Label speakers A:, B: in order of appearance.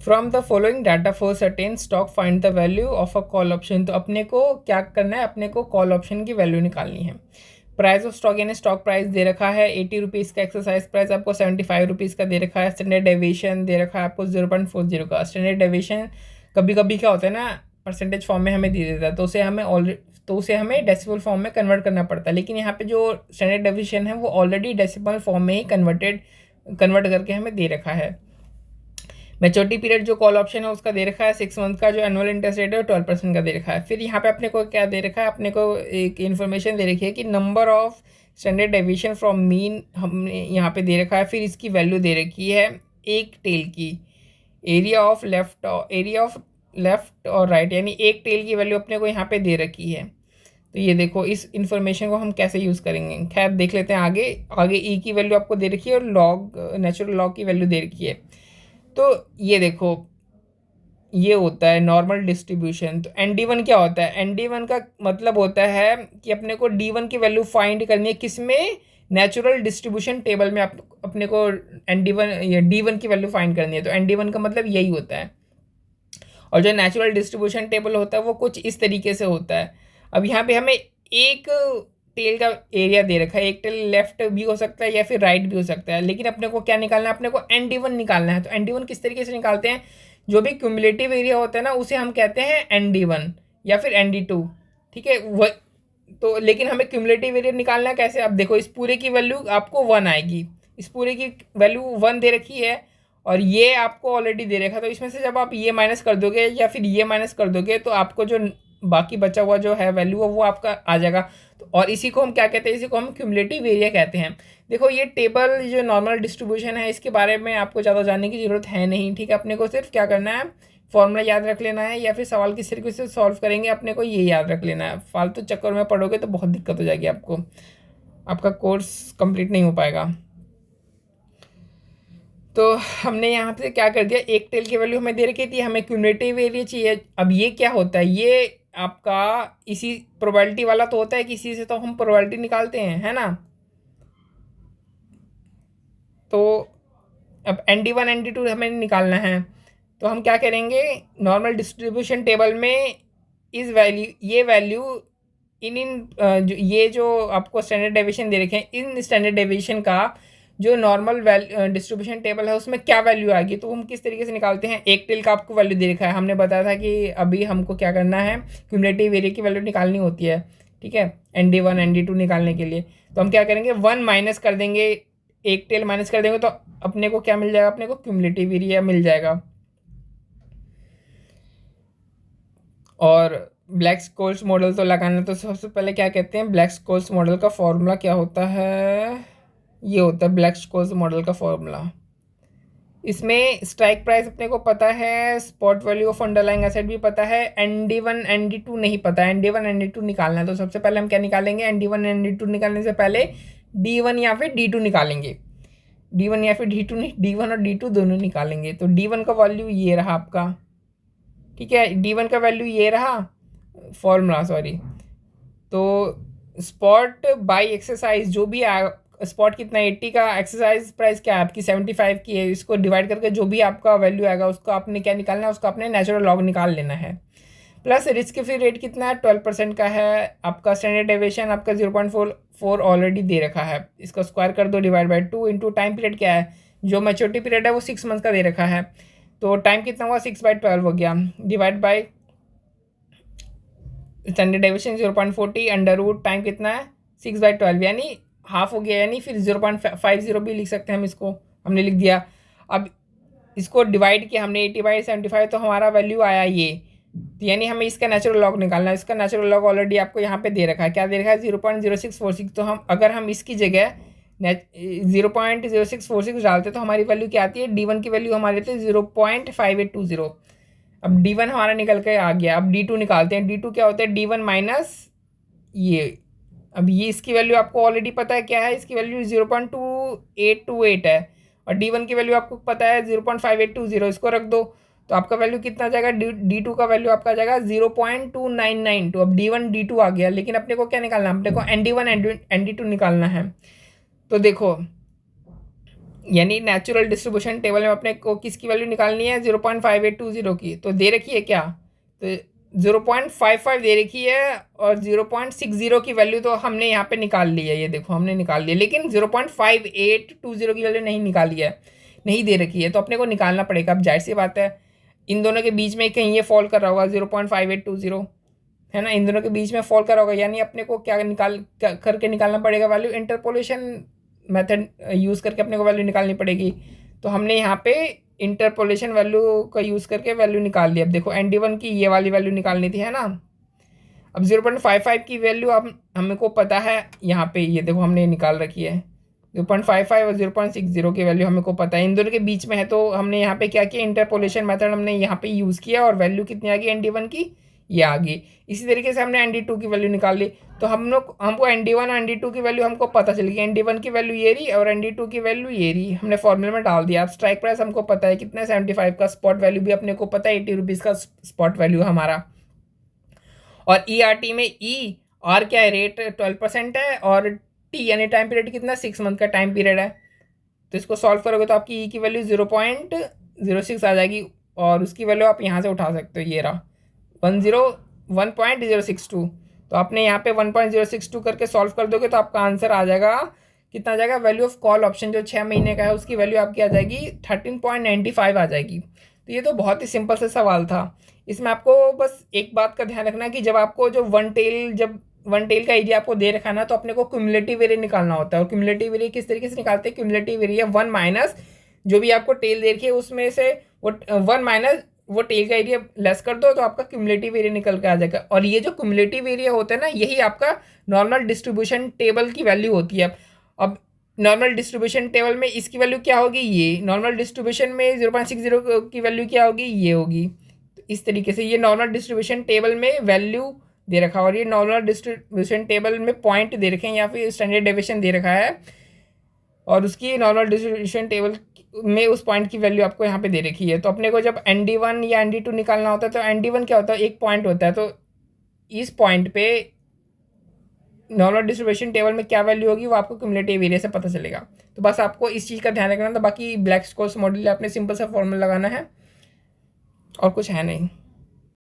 A: From the following data for certain stock find the value of a call option. तो अपने को क्या करना है, अपने को कॉल ऑप्शन की वैल्यू निकालनी है। प्राइस ऑफ स्टॉक यानी स्टॉक प्राइस दे रखा है 80 रुपीज़ का, एक्सरसाइज प्राइस आपको 75 रुपीज़ का दे रखा है, स्टैंडर्ड डेविएशन दे रखा है आपको 0.40 का। स्टैंडर्ड डेविएशन कभी कभी क्या होता है ना, परसेंटेज फॉर्म में हमें दे देता है, तो उसे हमें डेसिमल फॉर्म में कन्वर्ट करना पड़ता है, लेकिन यहाँ पे जो स्टैंडर्ड डेविएशन है वो ऑलरेडी डेसिमल फॉर्म में ही कन्वर्ट करके हमें दे रखा है। मैच्योरिटी पीरियड जो कॉल ऑप्शन है उसका दे रखा है 6 मंथ का, जो एनुअल इंटरेस्ट रेट है 12% का दे रखा है। फिर यहाँ पे अपने को क्या दे रखा है, अपने को एक इन्फॉर्मेशन दे रखी है कि number of standard deviation from mean हमने यहाँ पे दे रखा है। फिर इसकी वैल्यू दे रखी है एक टेल की, एरिया ऑफ लेफ्ट और राइट, यानी एक टेल की वैल्यू अपने को यहाँ पे दे रखी है। तो ये देखो, इस इन्फॉर्मेशन को हम कैसे यूज़ करेंगे, खैर देख लेते हैं आगे। आगे ई की वैल्यू आपको दे रखी है और नेचुरल लॉग की वैल्यू दे रखी है। तो ये देखो, ये होता है नॉर्मल डिस्ट्रीब्यूशन। तो ND1 क्या होता है, ND1 का मतलब होता है कि अपने को D1 की वैल्यू फाइंड करनी है, किसमें, नेचुरल डिस्ट्रीब्यूशन टेबल में। आप अपने को ND1 या D1 की वैल्यू फाइंड करनी है, तो ND1 का मतलब यही होता है। और जो नेचुरल डिस्ट्रीब्यूशन टेबल होता है वो कुछ इस तरीके से होता है। अब यहाँ पे हमें एक टेल का एरिया दे रखा है, एक टेल लेफ्ट भी हो सकता है या फिर राइट भी हो सकता है, लेकिन अपने को क्या निकालना है, अपने को ND1 निकालना है। तो ND1 किस तरीके से निकालते हैं, जो भी क्यूमुलेटिव एरिया होता है ना उसे हम कहते हैं ND1 या फिर ND2, ठीक है। वह तो लेकिन हमें क्यूमुलेटिव एरिया निकालना है कैसे, अब देखो इस पूरे की वैल्यू आपको 1 आएगी, इस पूरे की वैल्यू 1 दे रखी है और ये आपको ऑलरेडी दे रखा है। तो इसमें से जब आप ये माइनस कर दोगे या फिर ये माइनस कर दोगे तो आपको जो बाकी बचा हुआ जो है वैल्यू वो आपका आ जाएगा। तो और इसी को हम क्या कहते हैं, इसी को हम क्यूमुलेटिव एरिया कहते हैं। देखो ये टेबल जो नॉर्मल डिस्ट्रीब्यूशन है इसके बारे में आपको ज़्यादा जानने की ज़रूरत है नहीं, ठीक है। अपने को सिर्फ क्या करना है, फॉर्मूला याद रख लेना है या फिर सवाल किस तरीके से सॉल्व करेंगे अपने को ये याद रख लेना है। फालतू चक्कर में पढ़ोगे तो बहुत दिक्कत हो जाएगी आपको, आपका कोर्स कंप्लीट नहीं हो पाएगा। तो हमने यहाँ पे क्या कर दिया, एक टेल की वैल्यू हमें दे रखी थी, हमें क्यूमुलेटिव एरिया चाहिए। अब ये क्या होता है, ये आपका इसी प्रोबेबिलिटी वाला तो होता है कि इसी से तो हम प्रोबेबिलिटी निकालते हैं, है ना। तो अब ND1 ND2 हमें निकालना है, तो हम क्या करेंगे, नॉर्मल डिस्ट्रीब्यूशन टेबल में इस वैल्यू, ये वैल्यू ये जो आपको स्टैंडर्ड डेविएशन दे रखे हैं, इन स्टैंडर्ड डेविएशन का जो नॉर्मल डिस्ट्रीब्यूशन टेबल है उसमें क्या वैल्यू आएगी, तो हम किस तरीके से निकालते हैं। एक टेल का आपको वैल्यू दे रखा है, हमने बताया था कि अभी हमको क्या करना है, क्यूमुलेटिव एरिया की वैल्यू निकालनी होती है, ठीक है, ND1 ND2 निकालने के लिए। तो हम क्या करेंगे, 1 माइनस कर देंगे, एक टेल माइनस कर देंगे तो अपने को क्या मिल जाएगा, अपने को क्यूमुलेटिव एरिया मिल जाएगा। और ब्लैक स्कोल्स मॉडल तो लगाना, तो सबसे पहले क्या कहते हैं, ब्लैक स्कोल्स मॉडल का फॉर्मूला क्या होता है, ये होता है ब्लैक स्कोल्स मॉडल का फॉर्मूला। इसमें स्ट्राइक प्राइस अपने को पता है, spot value of underlying asset भी पता है, ND1 ND2 नहीं पता है। ND1 ND2 निकालना है, तो सबसे पहले हम क्या निकालेंगे, ND1 ND2 निकालने से पहले D1 या फिर D2 निकालेंगे। D1 या फिर D2 नहीं, D1 और D2 दोनों निकालेंगे। तो D1 का वैल्यू ये रहा आपका, ठीक है, D1 का वैल्यू ये रहा फॉर्मूला, सॉरी। तो स्पॉट बाई एक्सरसाइज जो भी स्पॉट कितना 80 का, एक्सरसाइज प्राइस क्या है आपकी 75 की है, इसको डिवाइड करके जो भी आपका वैल्यू आएगा उसको आपने क्या निकालना है, उसका आपने नेचुरल लॉग निकाल लेना है। प्लस रिस्क फ्री रेट कितना है, 12% का है। आपका स्टैंडर्ड डेविएशन आपका 0.44 ऑलरेडी दे रखा है, इसका स्क्वायर कर दो, divide by 2 into time period क्या है, जो मैच्योरिटी पीरियड है वो 6 मंथ का दे रखा है, तो टाइम कितना हुआ 6/12 हो गया, divide by standard deviation 0.40 under root time कितना है 6/12, यानी हाफ हो गया, यानी फिर 0.50 भी लिख सकते हैं हम, इसको हमने लिख दिया। अब इसको डिवाइड किया हमने 80/75, तो हमारा वैल्यू आया ये, तो यानी हमें इसका नेचुरल लॉग निकालना है। इसका नेचुरल लॉग ऑलरेडी आपको यहाँ पे दे रखा है, क्या दे रखा है 0.0646। तो हम अगर हम इसकी जगह 0.0646 डालते तो हमारी वैल्यू क्या आती है, D1 की वैल्यू हमारी थी 0.5820। अब D1 हमारा निकल के आ गया। अब D2 निकालते हैं, D2 क्या होता है, D1 माइनस ये। अब ये इसकी वैल्यू आपको ऑलरेडी पता है क्या है, इसकी वैल्यू 0.2828 है, और D1 की वैल्यू आपको पता है 0.5820, इसको रख दो तो आपका वैल्यू कितना जाएगा, D2 का वैल्यू आपका जाएगा 0.2992। अब D1 D2 आ गया, लेकिन अपने को क्या निकालना है, अपने को ND1 ND2 निकालना है। तो देखो यानी नेचुरल डिस्ट्रीब्यूशन टेबल में अपने को किसकी वैल्यू निकालनी है, 0.5820 की। तो दे रखी है क्या, तो 0.55 दे रखी है और 0.60 की वैल्यू तो हमने यहाँ पे निकाल ली है, ये देखो हमने निकाल लिया, लेकिन 0.5820 की वैल्यू नहीं निकाली है, नहीं दे रखी है, तो अपने को निकालना पड़ेगा। अब जाहिर सी बात है इन दोनों के बीच में कहीं ये फॉल कर रहा होगा 0.5820, है ना, इन दोनों के बीच में फॉल कर रहा होगा, यानी अपने को क्या करके निकालना पड़ेगा वैल्यू, इंटरपोलेशन मेथड यूज़ करके अपने को वैल्यू निकालनी पड़ेगी। तो हमने यहाँ पे इंटरपोलेशन वैल्यू का यूज़ करके वैल्यू निकाल ली। अब देखो ND1 की ये वाली वैल्यू निकालनी थी, है ना। अब 0.55 की वैल्यू अब हमको पता है, यहाँ पे ये देखो हमने निकाल रखी है 0.55 और 0.60 की वैल्यू हमको पता है, इन दोनों के बीच में है। तो हमने यहाँ पे क्या किया, इंटरपोलेशन मेथड हमने यहाँ पे यूज़ किया और वैल्यू कितनी आ गई ND1 की, ये आ गई। इसी तरीके से हमने ND2 की वैल्यू निकाल ली। तो हमको ND1 और ND2 की वैल्यू हमको पता चल गई, ND1 की वैल्यू ये रही और ND2 की वैल्यू ये रही, हमने फॉर्मूले में डाल दिया। अब स्ट्राइक प्राइस हमको पता है कितना, 75 का, स्पॉट वैल्यू भी अपने को पता है 80 रुपीज़ का स्पॉट वैल्यू हमारा। और ERT में ER क्या है, रेट 12% है, और T यानी टाइम पीरियड कितना, 6 मंथ का टाइम पीरियड है। तो इसको सॉल्व करोगे तो आपकी की वैल्यू 0.06 आ जाएगी, और उसकी वैल्यू आप यहाँ से उठा सकते हो, ये रहा 1.062। तो आपने यहाँ पे 1.062 करके सॉल्व कर दोगे तो आपका आंसर आ जाएगा, कितना आ जाएगा, वैल्यू ऑफ कॉल ऑप्शन जो 6 महीने का है उसकी वैल्यू आपकी आ जाएगी 13.95 आ जाएगी। तो ये तो बहुत ही सिंपल सा सवाल था। इसमें आपको बस एक बात का ध्यान रखना कि जब आपको जो वन टेल का एरिया आपको दे रखा है ना, तो अपने को क्यूमुलेटिव एरिया निकालना होता है। और क्यूमुलेटिव एरिया किस तरीके से निकालते हैं, क्यूमुलेटिव एरिया 1 माइनस जो भी आपको टेल दे रखी है उसमें से वो 1 माइनस वो टेल का एरिया लेस कर दो, तो आपका क्यूमुलेटिव एरिया निकल के आ जाएगा। और ये जो क्यूमुलेटिव एरिया होता है ना, यही आपका नॉर्मल डिस्ट्रीब्यूशन टेबल की वैल्यू होती है। अब नॉर्मल डिस्ट्रीब्यूशन टेबल में इसकी वैल्यू क्या होगी, ये नॉर्मल डिस्ट्रीब्यूशन में 0.60 की वैल्यू क्या होगी, ये होगी। तो इस तरीके से ये नॉर्मल डिस्ट्रीब्यूशन टेबल में वैल्यू दे रखा है, और ये नॉर्मल डिस्ट्रीब्यूशन टेबल में पॉइंट दे रखे हैं या फिर स्टैंडर्ड डेविएशन दे रखा है, और उसकी नॉर्मल डिस्ट्रीब्यूशन टेबल में उस पॉइंट की वैल्यू आपको यहाँ पे दे रखी है। तो अपने को जब ND1 या ND2 निकालना होता है तो ND1 क्या होता है, एक पॉइंट होता है, तो इस पॉइंट पे नॉर्मल डिस्ट्रीब्यूशन टेबल में क्या वैल्यू होगी वो आपको क्यूमुलेटिव एरिया से पता चलेगा। तो बस आपको इस चीज़ का ध्यान रखना था। बाकी ब्लैक स्क्वाश मॉडल आपने सिंपल सा फॉर्मूला लगाना है और कुछ है नहीं।